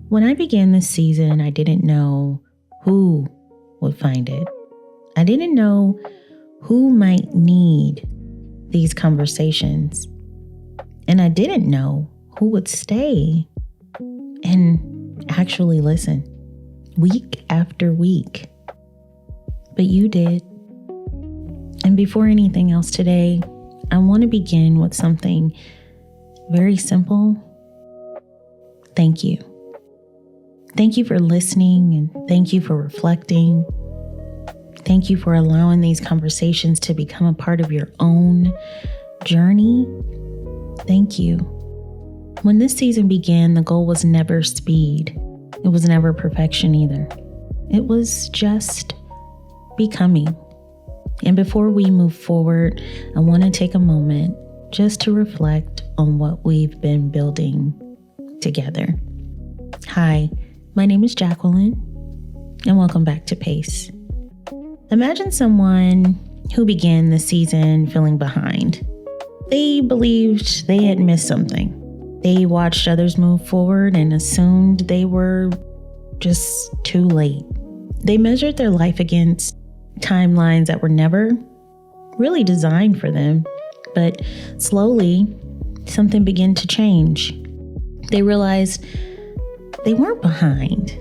When I began this season, I didn't know who would find it. I didn't know who might need these conversations. And I didn't know who would stay and actually listen week after week. But you did. And before anything else today, I want to begin with something very simple. Thank you. Thank you for listening, and thank you for reflecting. Thank you for allowing these conversations to become a part of your own journey. Thank you. When this season began, the goal was never speed. It was never perfection either. It was just becoming. And before we move forward, I want to take a moment just to reflect on what we've been building together. Hi, my name is Jacqueline, and welcome back to Pace. Imagine someone who began the season feeling behind. They believed they had missed something. They watched others move forward and assumed they were just too late. They measured their life against timelines that were never really designed for them, but slowly something began to change. They realized they weren't behind.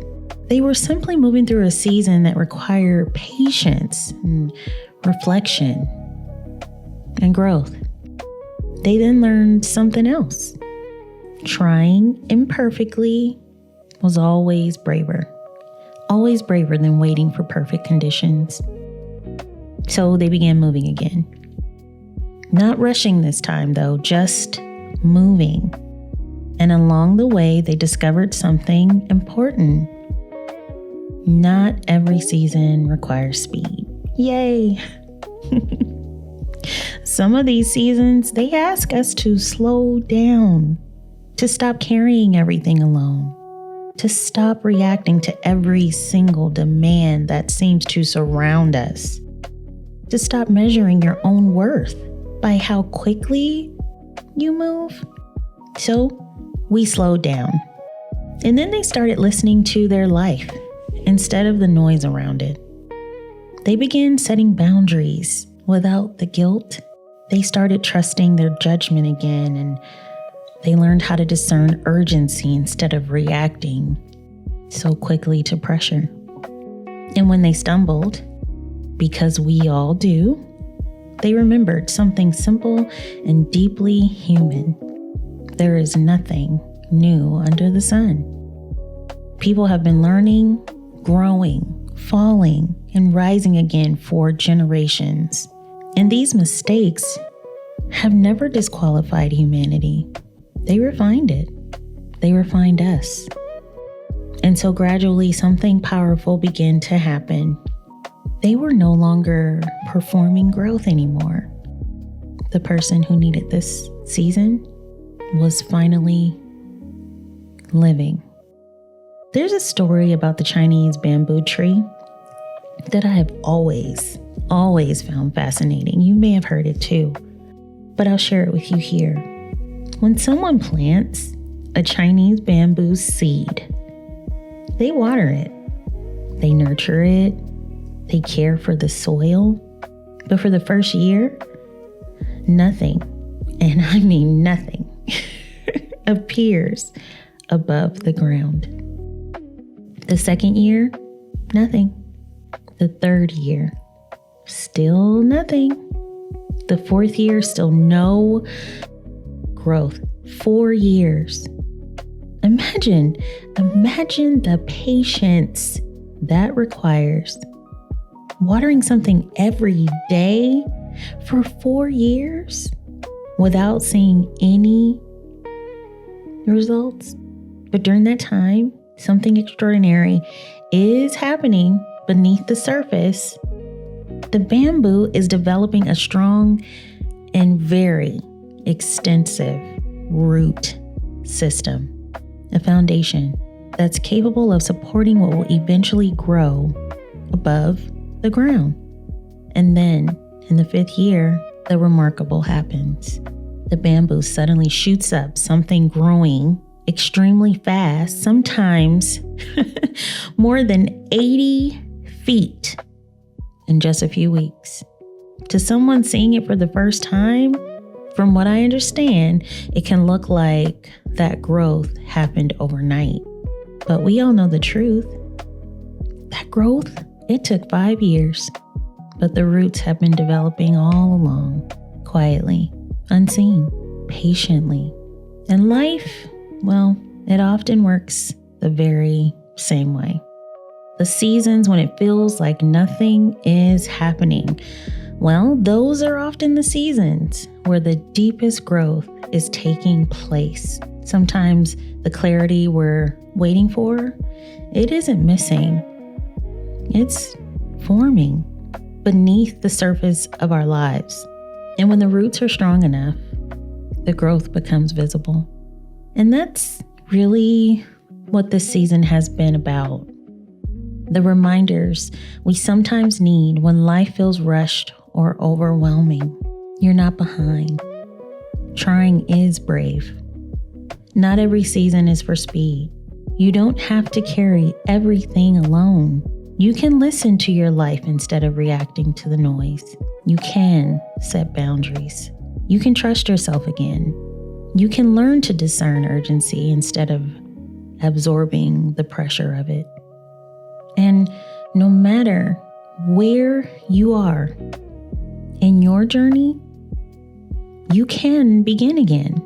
They were simply moving through a season that required patience and reflection and growth. They then learned something else. Trying imperfectly was always braver than waiting for perfect conditions. So they began moving again. Not rushing this time though, just moving. And along the way, they discovered something important. Not every season requires speed. Yay! Some of these seasons, they ask us to slow down, to stop carrying everything alone, to stop reacting to every single demand that seems to surround us, to stop measuring your own worth by how quickly you move. So we slowed down. And then they started listening to their life instead of the noise around it. They began setting boundaries without the guilt. They started trusting their judgment again, and they learned how to discern urgency instead of reacting so quickly to pressure. And when they stumbled, because we all do, they remembered something simple and deeply human. There is nothing new under the sun. People have been learning, growing, falling, and rising again for generations. And these mistakes have never disqualified humanity. They refined it. They refined us. And so gradually something powerful began to happen. They were no longer performing growth anymore. The person who needed this season was finally living. There's a story about the Chinese bamboo tree that I have always found fascinating. You may have heard it too, but I'll share it with you here. When someone plants a Chinese bamboo seed, they water it, they nurture it, they care for the soil, but for the first year, nothing, and I mean nothing, appears above the ground. The second year, nothing. The third year, still nothing. The fourth year, still no growth. 4 years. Imagine the patience that requires. Watering something every day for 4 years without seeing any results. But during that time, something extraordinary is happening beneath the surface. The bamboo is developing a strong and very extensive root system, a foundation that's capable of supporting what will eventually grow above the ground. And then in the 5th year, the remarkable happens. The bamboo suddenly shoots up, something growing extremely fast, sometimes more than 80 feet in just a few weeks. To someone seeing it for the first time, from what I understand, it can look like that growth happened overnight. But we all know the truth. That growth, it took 5 years, but the roots have been developing all along, quietly, unseen, patiently. And life, well, it often works the very same way. The seasons when it feels like nothing is happening, well, those are often the seasons where the deepest growth is taking place. Sometimes the clarity we're waiting for, it isn't missing. It's forming beneath the surface of our lives. And when the roots are strong enough, the growth becomes visible. And that's really what this season has been about. The reminders we sometimes need when life feels rushed or overwhelming. You're not behind. Trying is brave. Not every season is for speed. You don't have to carry everything alone. You can listen to your life instead of reacting to the noise. You can set boundaries. You can trust yourself again. You can learn to discern urgency instead of absorbing the pressure of it. And no matter where you are in your journey, you can begin again.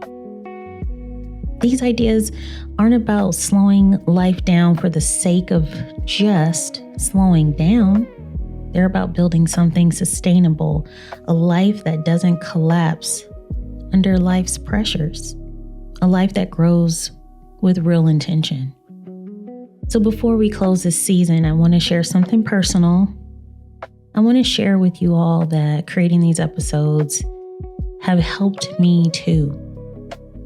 These ideas aren't about slowing life down for the sake of just slowing down. They're about building something sustainable, a life that doesn't collapse under life's pressures, a life that grows with real intention. So before we close this season, I want to share something personal. I want to share with you all that creating these episodes have helped me too.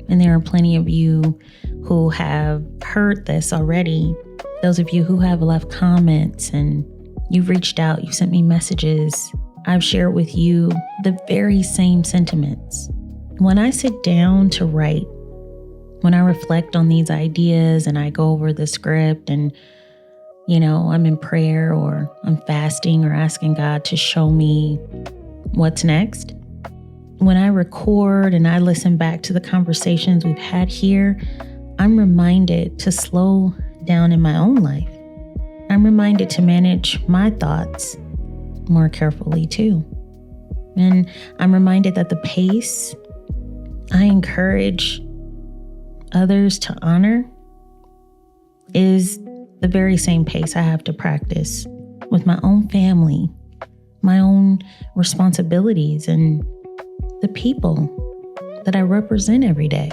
And there are plenty of you who have heard this already. Those of you who have left comments and you've reached out, you've sent me messages. I've shared with you the very same sentiments. When I sit down to write, when I reflect on these ideas and I go over the script and, I'm in prayer or I'm fasting or asking God to show me what's next. When I record and I listen back to the conversations we've had here, I'm reminded to slow down in my own life. I'm reminded to manage my thoughts more carefully too. And I'm reminded that the pace I encourage others to honor is the very same pace I have to practice with my own family, my own responsibilities, and the people that I represent every day.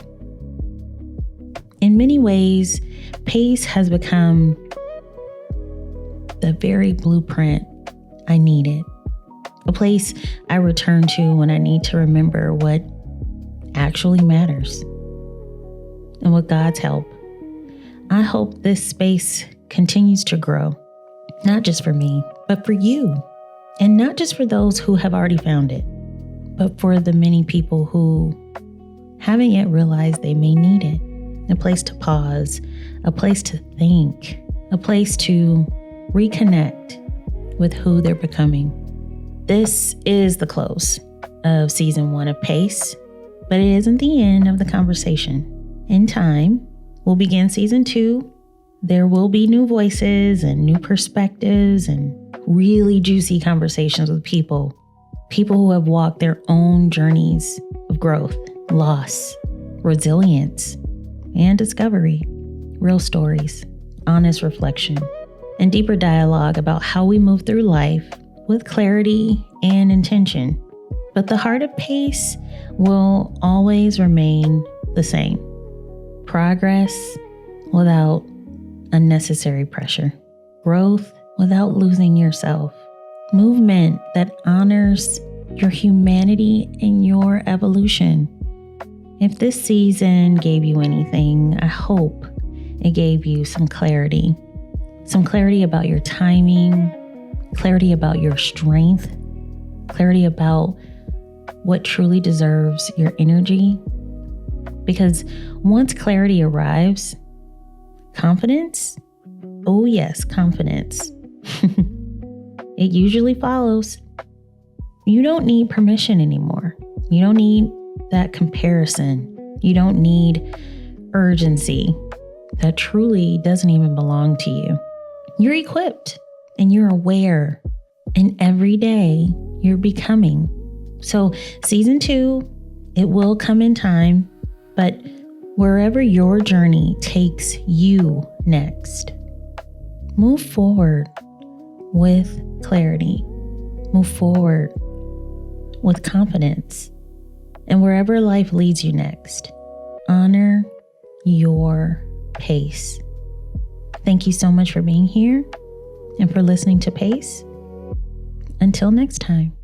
In many ways, pace has become the very blueprint I needed, a place I return to when I need to remember what actually matters. And with God's help, I hope this space continues to grow, not just for me, but for you. And not just for those who have already found it, but for the many people who haven't yet realized they may need it. A place to pause, a place to think, a place to reconnect with who they're becoming. This is the close of season 1 of Pace, but it isn't the end of the conversation. In time, we'll begin season 2. There will be new voices and new perspectives and really juicy conversations with people who have walked their own journeys of growth, loss, resilience, and discovery. Real stories, honest reflection, and deeper dialogue about how we move through life with clarity and intention. But the heart of Pace will always remain the same. Progress without unnecessary pressure. Growth without losing yourself. Movement that honors your humanity and your evolution. If this season gave you anything, I hope it gave you some clarity. Some clarity about your timing, clarity about your strength, clarity about what truly deserves your energy, Because once clarity arrives, confidence, oh yes, confidence, it usually follows. You don't need permission anymore. You don't need that comparison. You don't need urgency that truly doesn't even belong to you. You're equipped and you're aware, and every day you're becoming. So season 2, it will come in time, but wherever your journey takes you next, move forward with clarity. Move forward with confidence. And wherever life leads you next, honor your pace. Thank you so much for being here and for listening to Pace. Until next time.